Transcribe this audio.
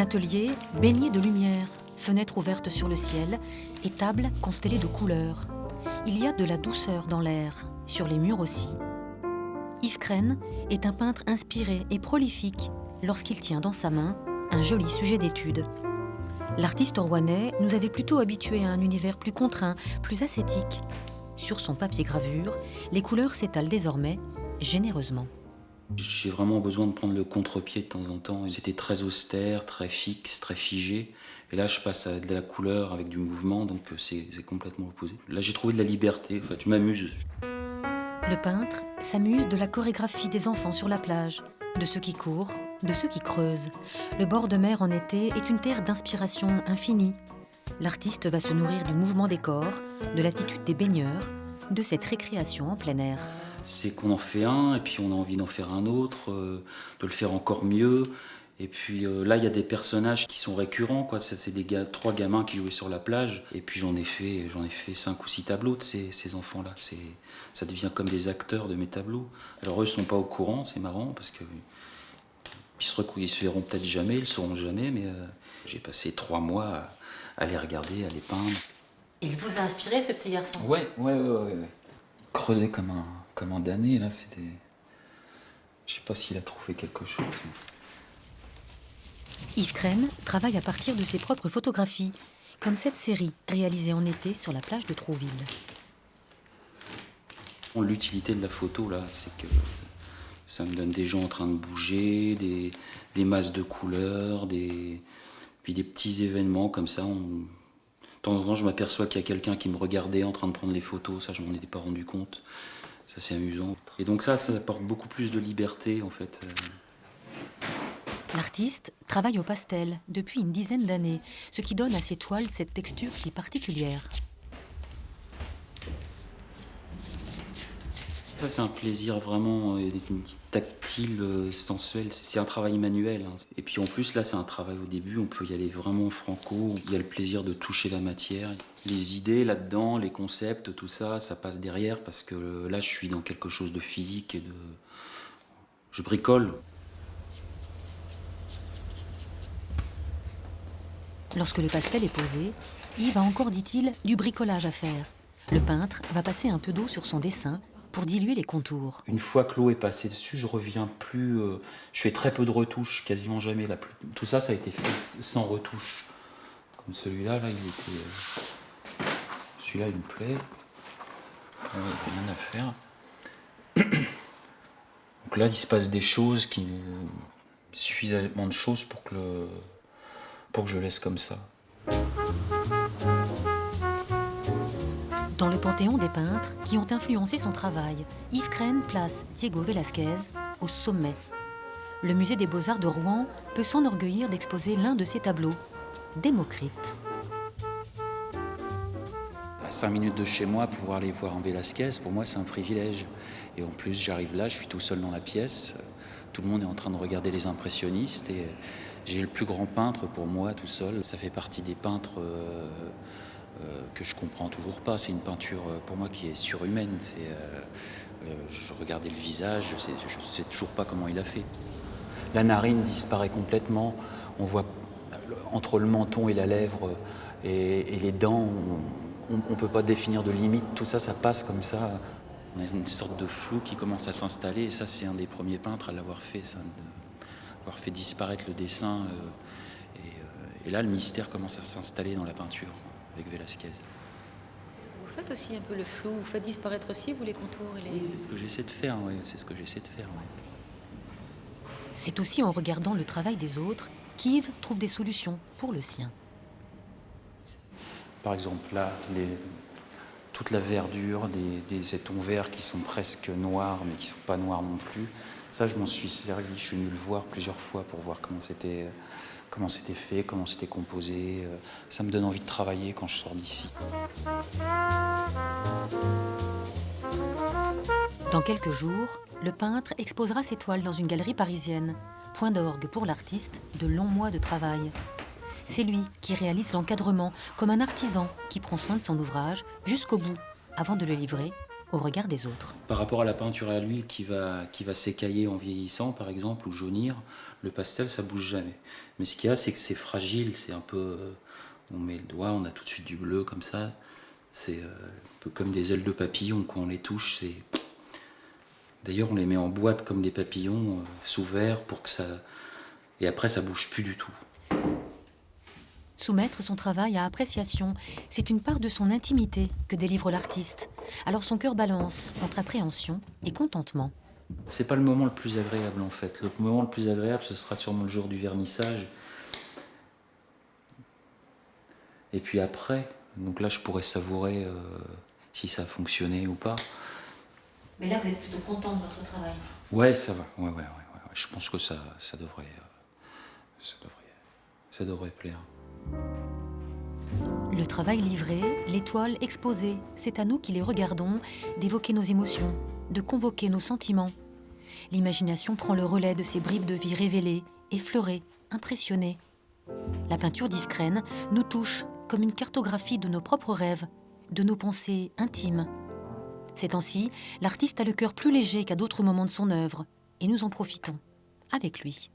atelier baigné de lumière, fenêtres ouvertes sur le ciel et tables constellées de couleurs. Il y a de la douceur dans l'air, sur les murs aussi. Yves Crenne est un peintre inspiré et prolifique lorsqu'il tient dans sa main un joli sujet d'étude. L'artiste rouennais nous avait plutôt habitués à un univers plus contraint, plus ascétique. Sur son papier gravure, les couleurs s'étalent désormais généreusement. J'ai vraiment besoin de prendre le contre-pied de temps en temps. C'était très austère, très fixe, très figé. Et là, je passe à de la couleur avec du mouvement, donc c'est complètement opposé. Là, j'ai trouvé de la liberté, en fait, je m'amuse. Le peintre s'amuse de la chorégraphie des enfants sur la plage, de ceux qui courent, de ceux qui creusent. Le bord de mer en été est une terre d'inspiration infinie. L'artiste va se nourrir du mouvement des corps, de l'attitude des baigneurs, de cette récréation en plein air. C'est qu'on en fait un, et puis on a envie d'en faire un autre, de le faire encore mieux. Et puis là, il y a des personnages qui sont récurrents, quoi. C'est trois gamins qui jouaient sur la plage. Et puis j'en ai fait 5 ou 6 tableaux de ces enfants-là. Ça devient comme des acteurs de mes tableaux. Alors eux ne sont pas au courant, c'est marrant, parce que ils se verront peut-être jamais, ils le sauront jamais, mais j'ai passé 3 mois à les regarder, à les peindre. Il vous a inspiré, ce petit garçon ? Ouais. Creuser comme un damné, là, c'était... Je sais pas s'il a trouvé quelque chose. Yves Crenne travaille à partir de ses propres photographies, comme cette série réalisée en été sur la plage de Trouville. L'utilité de la photo, là, c'est que ça me donne des gens en train de bouger, des masses de couleurs, puis des petits événements comme ça. De temps en temps, je m'aperçois qu'il y a quelqu'un qui me regardait en train de prendre les photos, ça, je m'en étais pas rendu compte. Ça, c'est amusant. Et donc ça apporte beaucoup plus de liberté, en fait. L'artiste travaille au pastel depuis une dizaine d'années, ce qui donne à ses toiles cette texture si particulière. Ça, c'est un plaisir vraiment tactile, sensuel. C'est un travail manuel. Et puis en plus, là, c'est un travail au début. On peut y aller vraiment franco. Il y a le plaisir de toucher la matière. Les idées là-dedans, les concepts, tout ça, ça passe derrière parce que là, je suis dans quelque chose de physique et de... Je bricole. Lorsque le pastel est posé, Yves a encore, dit-il, du bricolage à faire. Le peintre va passer un peu d'eau sur son dessin pour diluer les contours. Une fois que l'eau est passée dessus, je reviens plus... je fais très peu de retouches, quasiment jamais. Tout ça, ça a été fait sans retouche. Comme celui-là, là, il était... celui-là, il me plaît. Rien à faire. Donc là, il se passe des choses, suffisamment de choses pour que je laisse comme ça. Dans le panthéon des peintres qui ont influencé son travail, Yves Crenne place Diego Velázquez au sommet. Le musée des Beaux-Arts de Rouen peut s'enorgueillir d'exposer l'un de ses tableaux, Démocrite. À 5 minutes de chez moi, pouvoir aller voir un Velázquez, pour moi, c'est un privilège. Et en plus, j'arrive là, je suis tout seul dans la pièce. Tout le monde est en train de regarder les impressionnistes. Et j'ai le plus grand peintre pour moi, tout seul. Ça fait partie des peintres que je comprends toujours pas. C'est une peinture, pour moi, qui est surhumaine. Je regardais le visage, je sais toujours pas comment il a fait. La narine disparaît complètement. On voit entre le menton et la lèvre et les dents, on peut pas définir de limite. Tout ça, ça passe comme ça. On a une sorte de flou qui commence à s'installer. Et ça, c'est un des premiers peintres à l'avoir fait, ça, avoir fait disparaître le dessin. Et là, le mystère commence à s'installer dans la peinture avec Velázquez. C'est ce que vous faites aussi, un peu le flou. Vous faites disparaître aussi, vous, les contours et les... Oui, c'est ce que j'essaie de faire, ouais. C'est ce que j'essaie de faire, ouais. C'est aussi en regardant le travail des autres qu'Yves trouve des solutions pour le sien. Par exemple, là, toute la verdure, des tons verts qui sont presque noirs, mais qui ne sont pas noirs non plus. Ça, je m'en suis servi. Je suis venu le voir plusieurs fois pour voir comment c'était fait, comment c'était composé. Ça me donne envie de travailler quand je sors d'ici. Dans quelques jours, le peintre exposera ses toiles dans une galerie parisienne, point d'orgue pour l'artiste de longs mois de travail. C'est lui qui réalise l'encadrement, comme un artisan qui prend soin de son ouvrage jusqu'au bout, avant de le livrer au regard des autres. Par rapport à la peinture à l'huile qui va s'écailler en vieillissant, par exemple, ou jaunir, le pastel, ça bouge jamais. Mais ce qu'il y a, c'est que c'est fragile, c'est un peu... on met le doigt, on a tout de suite du bleu comme ça. C'est un peu comme des ailes de papillon, quand on les touche, c'est... D'ailleurs, on les met en boîte comme les papillons, sous verre, pour que ça... Et après, ça bouge plus du tout. Soumettre son travail à appréciation, c'est une part de son intimité que délivre l'artiste. Alors son cœur balance entre appréhension et contentement. C'est pas le moment le plus agréable en fait. Le moment le plus agréable, ce sera sûrement le jour du vernissage. Et puis après, donc là je pourrais savourer si ça a fonctionné ou pas. Mais là vous êtes plutôt content de votre travail? Ouais, ça va. Ouais. Je pense que ça devrait plaire. Le travail livré, l'étoile exposée, c'est à nous qui les regardons d'évoquer nos émotions, de convoquer nos sentiments. L'imagination prend le relais de ces bribes de vie révélées, effleurées, impressionnées. La peinture d'Yves Creine nous touche comme une cartographie de nos propres rêves, de nos pensées intimes. Ces temps-ci, l'artiste a le cœur plus léger qu'à d'autres moments de son œuvre, et nous en profitons avec lui.